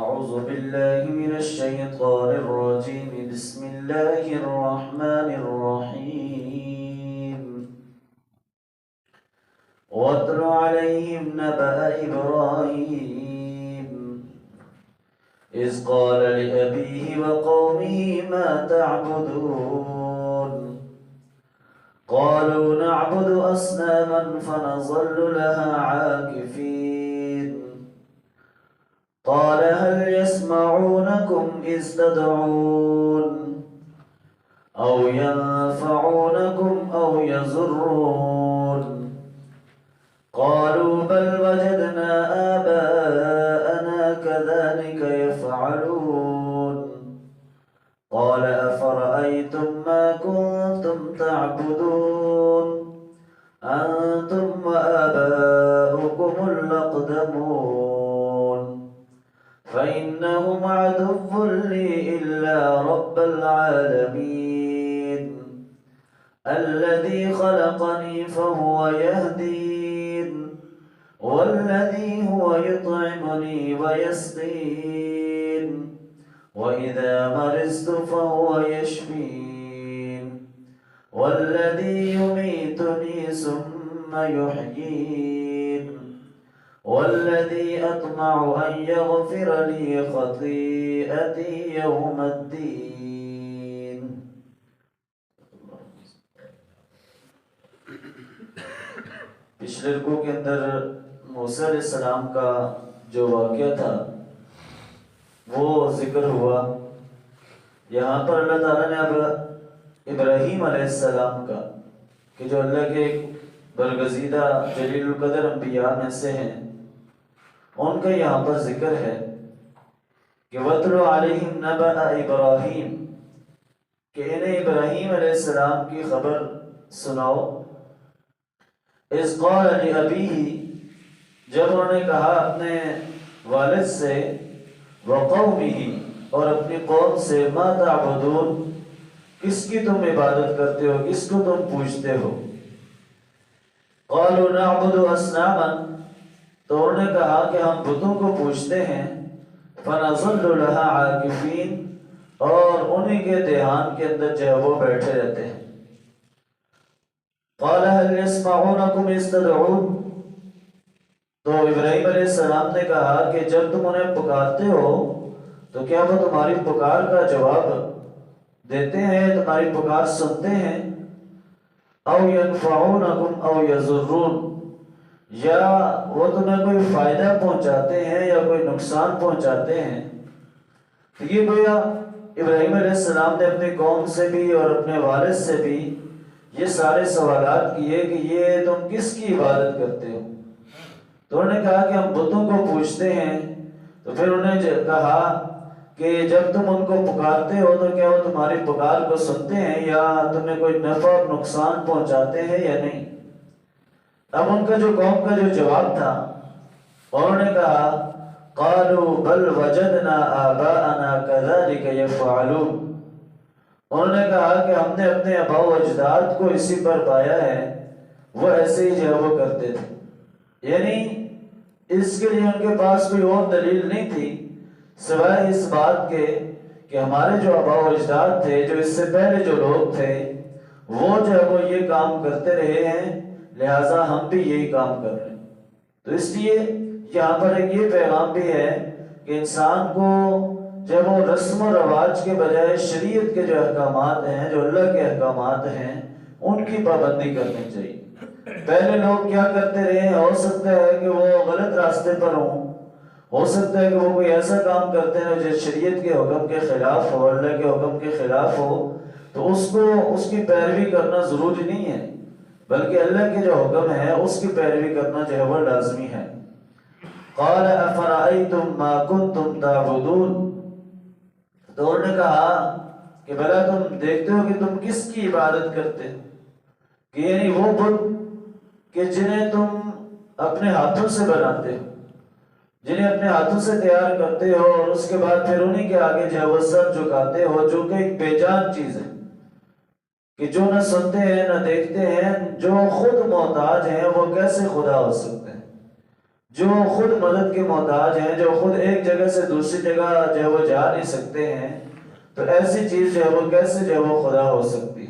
أعوذ بالله من الشيطان الرجيم. بسم الله الرحمن الرحيم. واتل عليهم نبأ إبراهيم إذ قال لأبيه وقومه ما تعبدون قالوا نعبد أصناما فنظل لها عاكفين قال هل يسمعونكم إذ تدعون أو ينفعونكم أو يضرون قالوا بل وجدنا آباءنا كذلك يفعلون قال أفرأيتم ما كنتم تعبدون أنتم وآباؤكم الأقدمون فإنهم عدو لي إلا رب العالمين الذي خلقني فهو يهدين والذي هو يطعمني ويسقين وإذا مرضت فهو يشفين والذي يميتني ثم يحيين والذي أطمع أن يغفر لي خطيئتي يوم الدين. پچھلے رکوع کے اندر موسیٰ علیہ السلام کا جو واقعہ تھا وہ ذکر ہوا. یہاں پر اللہ تعالیٰ نے اب ابراہیم علیہ السلام کا کہ جو اللہ کے برگزیدہ جلیل القدر انبیاء میں سے ہیں ان کا یہاں پر ذکر ہے کہ وَاتْلُ عَلَيْهِمْ نَبَأَ إِبْرَاهِيمَ کہ انہیں ابراہیم علیہ السلام کی خبر سناؤ. اِذْ قَالَ لِأَبِيهِ جب انہوں نے کہا اپنے والد سے وَقَوْمِهِ اور اپنی قوم سے مَا تَعْبُدُونَ کس کی تم عبادت کرتے ہو, کس کو تم پوجتے ہو. قَالُوا نَعْبُدُ أَصْنَامًا تو انہوں نے کہا کہ ہم بتوں کو پوجتے ہیں. فَنَظَلُّ لَهَا عَاكِفِينَ اور انہی کے دھیان کے اندر جو ہے وہ بیٹھے رہتے ہیں. قَالَ هَلْ يَسْمَعُونَكُمْ إِذْ تَدْعُونَ تو ابراہیم علیہ السلام نے کہا کہ جب تم انہیں پکارتے ہو تو کیا وہ تمہاری پکار کا جواب دیتے ہیں, تمہاری پکار سنتے ہیں. او ينفعونکم او یضرون یا وہ تمہیں کوئی فائدہ پہنچاتے ہیں یا کوئی نقصان پہنچاتے ہیں. تو یہ گویا ابراہیم علیہ السلام نے اپنی قوم سے بھی اور اپنے والد سے بھی یہ سارے سوالات کیے کہ یہ تم کس کی عبادت کرتے ہو. تو انہوں نے کہا کہ ہم بتوں کو پوجتے ہیں. تو پھر انہوں نے کہا کہ جب تم ان کو پکارتے ہو تو کیا وہ تمہاری پکار کو سنتے ہیں یا تمہیں کوئی نفع اور نقصان پہنچاتے ہیں یا نہیں. اب ان کا جو قوم کا جو جواب تھا انہوں نے کہا قالوا بل وجدنا آباءنا كذلك يفعلون انہوں نے کہا کہ ہم نے اپنے آباء و اجداد کو اسی پر پایا ہے, وہ ایسے ہی جو وہ کرتے تھے. یعنی اس کے لیے ان کے پاس کوئی اور دلیل نہیں تھی سوائے اس بات کے کہ ہمارے جو آباء و اجداد تھے, جو اس سے پہلے جو لوگ تھے, وہ جو ہے وہ یہ کام کرتے رہے ہیں, لہٰذا ہم بھی یہی کام کر رہے ہیں. تو اس لیے یہاں پر ایک یہ پیغام بھی ہے کہ انسان کو جب وہ رسم و رواج کے بجائے شریعت کے جو احکامات ہیں, جو اللہ کے احکامات ہیں, ان کی پابندی کرنی چاہیے. پہلے لوگ کیا کرتے رہے, ہو سکتا ہے کہ وہ غلط راستے پر ہوں, ہو سکتا ہے کہ وہ کوئی ایسا کام کرتے ہیں جو شریعت کے حکم کے خلاف ہو, اللہ کے حکم کے خلاف ہو, تو اس کی پیروی کرنا ضروری نہیں ہے, بلکہ اللہ کے جو حکم ہے اس کی پیروی کرنا جو ہے وہ لازمی ہے. قال افرأيتم ما كنتم تعبدون تو انہوں نے کہا کہ بھلا تم دیکھتے ہو کہ تم کس کی عبادت کرتے ہو, کہ یعنی وہ بت کہ جنہیں تم اپنے ہاتھوں سے بناتے ہو, جنہیں اپنے ہاتھوں سے تیار کرتے ہو اور اس کے بعد پھر انہی کے آگے جو ہے وہ سر جھکاتے ہو, جو کہ ایک بے جان چیز ہے کہ جو نہ سنتے ہیں نہ دیکھتے ہیں, جو خود محتاج ہیں وہ کیسے خدا ہو سکتے ہیں. جو خود مدد کے محتاج ہیں، جو خود ایک جگہ سے دوسری جگہ جو ہے وہ جا نہیں سکتے ہیں، تو ایسی چیز جو ہے وہ کیسے جو ہے وہ خدا ہو سکتی؟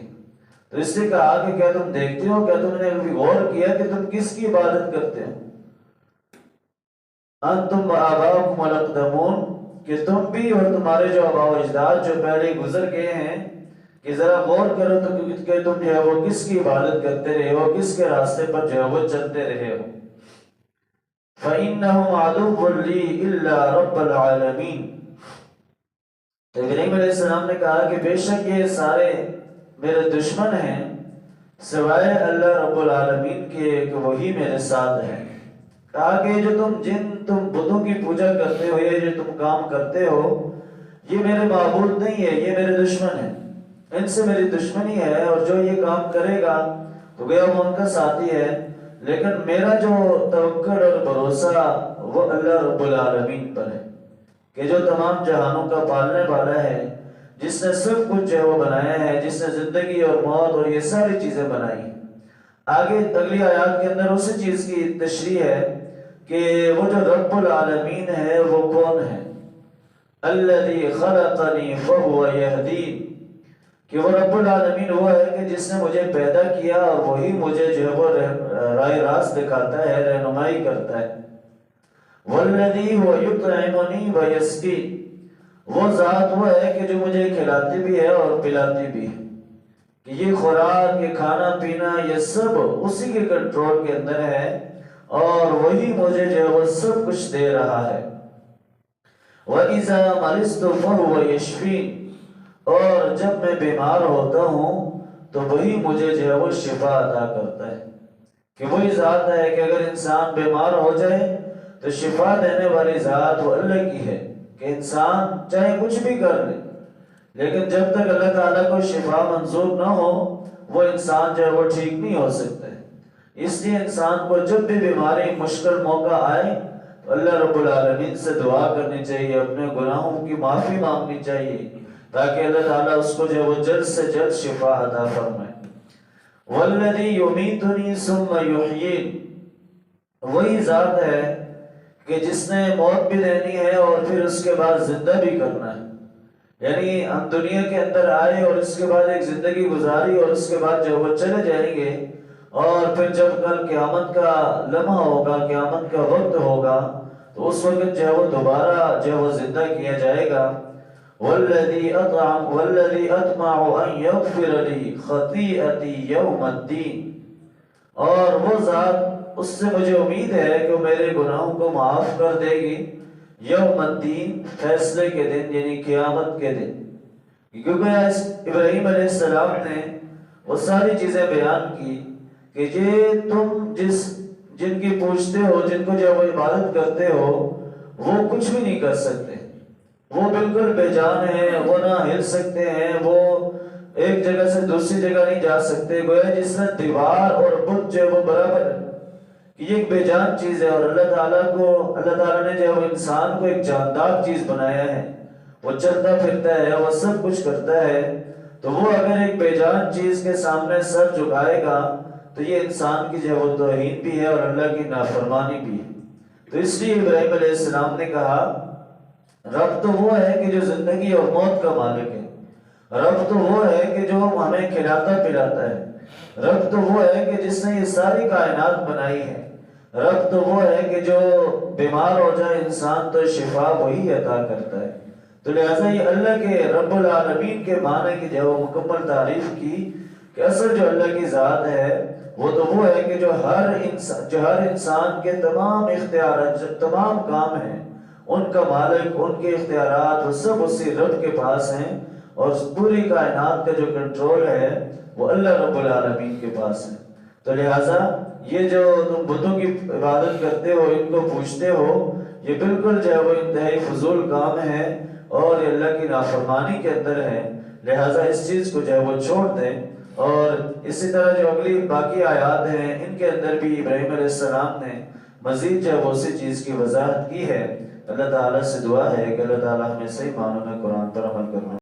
تو اس نے کہا کہ کیا تم دیکھتے ہو، کیا تم نے کبھی غور کیا کہ تم کس کی عبادت کرتے ہو؟ انتم آباؤکم الاقدمون، کہ تم بھی اور تمہارے جو آباء و اجداد جو پہلے گزر گئے ہیں، کہ ذرا غور کرو تو کہ تم جو ہے وہ کس کی عبادت کرتے رہے ہو، کس کے راستے پر جو ہے وہ چلتے رہے ہو۔ فَإِنَّهُمْ عَدُوٌّ لِّي إِلَّا رَبَّ الْعَالَمِينَ، تو ابراہیم علیہ السلام نے کہا کہ بے شک یہ سارے میرے دشمن ہیں سوائے اللہ رب العالمین کے، کہ وہی میرے ساتھ ہیں۔ کہا کہ جو تم بتوں کی پوجا کرتے ہو، یہ جو تم کام کرتے ہو، یہ میرے معبود نہیں ہے، یہ میرے دشمن ہیں، ان سے میری دشمنی ہے، اور جو یہ کام کرے گا تو گیا وہ ان کا ساتھی ہے، لیکن میرا جو توکل اور بھروسہ وہ اللہ رب العالمین پر ہے، کہ جو تمام جہانوں کا پالنے والا ہے، جس نے سب کچھ جو ہے وہ بنایا ہے، جس نے زندگی اور موت اور یہ ساری چیزیں بنائی۔ آگے اگلی آیات کے اندر اسی چیز کی تشریح ہے کہ وہ جو رب العالمین ہے وہ کون ہے؟ الذی خلقنی فہو یہدین، کہ وہ رب العالمین وہ ہے کہ جس نے مجھے پیدا کیا اور وہی مجھے جو ہے وہ راہ راست دکھاتا ہے، رہنمائی کرتا ہے۔ والذی هو یطعمنی ویسقین، وہ ذات وہ ہے کہ جو مجھے کھلاتی بھی ہے اور پلاتی بھی ہے، کہ یہ خوراک، یہ کھانا پینا، یہ سب اسی کے کنٹرول کے اندر ہے، اور وہی مجھے جو ہے وہ سب کچھ دے رہا ہے۔ وَإِذَا مَرِضْتُ فَهُوَ يَشْفِينِ، اور جب میں بیمار ہوتا ہوں تو وہی مجھے جو ہے وہ شفا عطا کرتا ہے، کہ وہی ذات ہے کہ اگر انسان بیمار ہو جائے تو شفا دینے والی ذات وہ اللہ کی ہے، کہ انسان چاہے کچھ بھی کر لے، لیکن جب تک اللہ تعالیٰ کو شفا منظور نہ ہو وہ انسان جو ہے وہ ٹھیک نہیں ہو سکتا ہے۔ اس لیے انسان کو جب بھی بیماری، مشکل موقع آئے تو اللہ رب العالمین سے دعا کرنی چاہیے، اپنے گناہوں کی معافی مانگنی چاہیے، تاکہ اللہ تعالیٰ اس کو جو ہے وہ جلد سے جلد شفا عطا فرمائے۔ والذی یمیتنی ثم یحیین، وہی ذات ہے کہ جس نے موت بھی دینی ہے اور پھر اس کے بعد زندہ بھی کرنا ہے، یعنی ہم دنیا کے اندر آئے اور اس کے بعد ایک زندگی گزاری اور اس کے بعد جو وہ چلے جائیں گے، اور پھر جب کل قیامت کا لمحہ ہوگا، قیامت کا وقت ہوگا، تو اس وقت جو ہے وہ دوبارہ جو ہے وہ زندہ کیا جائے گا۔ والذی اطمع ان یغفر لی خطیئتی یوم الدین، اور وہ ذات، اس سے مجھے امید ہے کہ وہ میرے گناہوں کو معاف کر دے گی یوم الدین، فیصلے کے دن، یعنی قیامت کے دن۔ کیونکہ ابراہیم علیہ السلام نے وہ ساری چیزیں بیان کی کہ یہ تم جن کی پوچھتے ہو، جن کو جو وہ عبادت کرتے ہو، وہ کچھ بھی نہیں کر سکتے، وہ بالکل بے جان ہیں، وہ نہ ہل سکتے ہیں، وہ ایک جگہ سے دوسری جگہ نہیں جا سکتے، گویا جس میں دیوار اور بت جو ہے وہ برابر ہے، کہ یہ ایک بے جان چیز ہے، اور اللہ تعالیٰ نے جو انسان کو ایک جاندار چیز بنایا ہے، وہ چلتا پھرتا ہے، وہ سب کچھ کرتا ہے، تو وہ اگر ایک بے جان چیز کے سامنے سر جھکائے گا تو یہ انسان کی جو وہ توہین بھی ہے اور اللہ کی نافرمانی بھی ہے۔ تو اس لیے ابراہیم علیہ السلام نے کہا رب تو وہ ہے کہ جو زندگی اور موت کا مالک ہے، رب تو وہ ہے کہ جو ہمیں کھلاتا پلاتا ہے، رب تو وہ ہے کہ جس نے یہ ساری کائنات بنائی ہے، رب تو وہ ہے کہ جو بیمار ہو جائے انسان تو شفا وہی عطا کرتا ہے۔ تو لہٰذا یہ اللہ کے رب العالمین کے معنی کی جو مکمل تعریف کی، کہ اصل جو اللہ کی ذات ہے وہ تو وہ ہے کہ جو ہر انسان کے تمام اختیارات، تمام کام ہیں، ان کا مالک، ان کے اختیارات وہ سب اسی رب کے پاس ہیں، اور پوری کائنات کا جو کنٹرول ہے وہ اللہ رب العالمین کے پاس ہے۔ تو لہٰذا یہ جو تم بتوں کی عبادت کرتے ہو، ان کو پوچھتے ہو، یہ بالکل جو ہے وہ انتہائی فضول کام ہے اور یہ اللہ کی نافرمانی کے اندر ہے، لہٰذا اس چیز کو جو ہے وہ چھوڑ دیں۔ اور اسی طرح جو اگلی باقی آیات ہیں ان کے اندر بھی ابراہیم علیہ السلام نے مزید جو ہے وہ اسی چیز کی وضاحت کی ہے۔ اللہ تعالیٰ سے دعا ہے کہ اللہ تعالیٰ ہمیں صحیح معنوں میں قرآن پر عمل کرنا